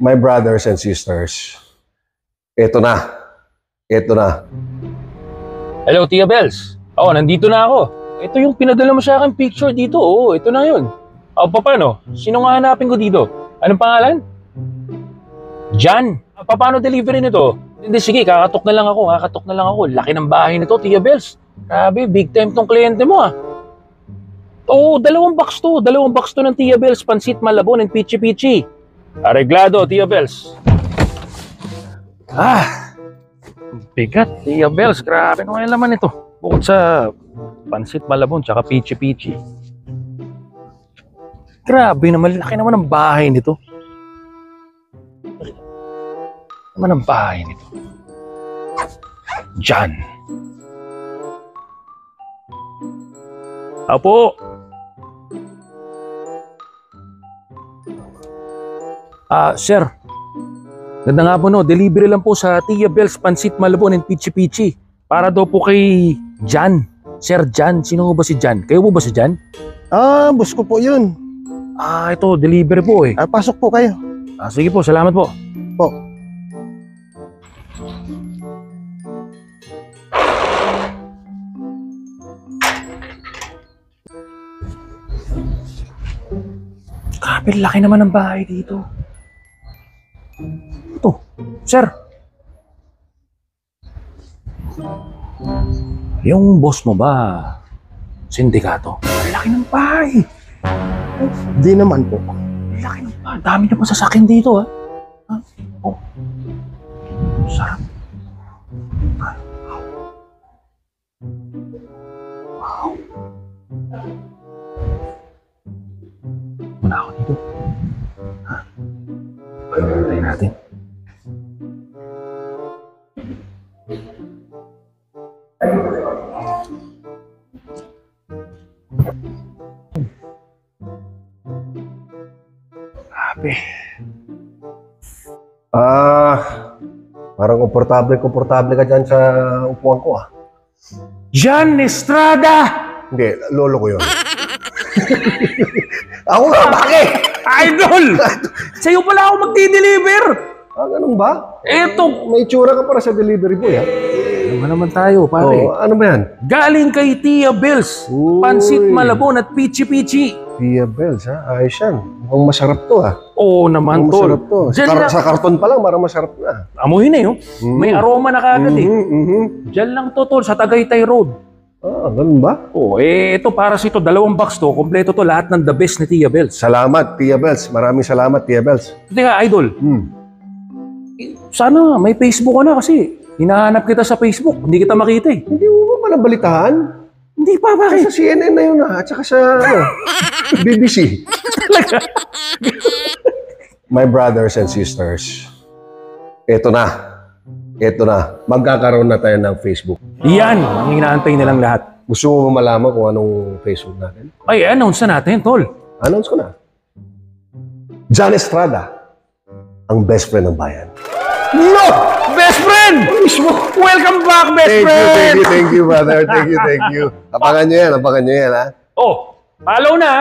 My brothers and sisters, eto na. Eto na. Hello, Tia Bells. Nandito na ako. Ito yung pinadala mo sa akin picture dito. Ito na yun. Paano? Sino nga hanapin ko dito? Anong pangalan? Jan. Paano delivery nito? Hindi, sige, kakatok na lang ako. Laki ng bahay nito, Tia Bells. Grabe, big time tong kliyente mo dalawang box to ng Tia Bells, Pansit Malabon and Pichi Pichi. Areglado, Tia Bells. Bigat, Tia Bells. Grabe naman yung laman ito. Bukod sa Pansit Malabon tsaka Pichi Pichi. Grabe naman, laki naman ang bahay nito. Jan. Apo. Sir. Ganda nga po delivery lang po sa Tia Bells, Pansit Malabon and Pichi Pichi. Para daw po kay Jan. Sir Jan, sino ba si Jan? Kayo po ba si Jan? Boss ko po yun. Ito, delivery po Pasok po kayo. Sige po, salamat po. Po. Grabe, laki naman ng bahay dito. Ito, sir. Yung boss mo ba, sindikato? Ang laki ng bahay. Di naman po. Ang laki ng bahay. Dami niyo pa sasakyan dito, Sarap. Wow. Muna ako dito. Pagkakatay natin. Grabe. Parang komportable ka dyan sa upuan ko Jan Estrada! Hindi, lolo ko yun. Ako nga, bakit? Idol! Sa'yo pala ako magdi-deliver! Ganun ba? Eto! May tsura ka para sa delivery boy, Ano naman tayo, pare? Ano ba yan? Galing kay Tia Bells, Pansit Malabon at Pichi Pichi. Tia Bells, Ayos yan. Mukhang masarap to, Oo naman, tol. Masarap to. Sa karton pa lang, parang masarap na. Amoy na yun. May aroma na kagad Diyan lang to, tol, sa Tagaytay Road. Ganun ba? Ito para sa ito, 2 box to. Kompleto to, lahat ng the best ni Tia Bells. Salamat, Tia Bells. Maraming salamat, Tia Bells. Teka, Idol. Sana may Facebook ka na kasi hinahanap kita sa Facebook. Hindi kita makita Hindi mo ba nabalitaan? Hindi pa, bakit? Sa CNN na yun at saka sa BBC. My brothers and sisters, eto na. Magkakaroon na tayo ng Facebook. Yan, ang inaantay nilang lahat. Gusto mo malaman kung anong Facebook natin? Ay, announce na natin, tol. Announce ko na. Jan Estrada, ang best friend ng bayan. No! Best friend! Welcome back, best friend! Thank you, brother. Thank you. Abangan nyo yan, ha? Follow na,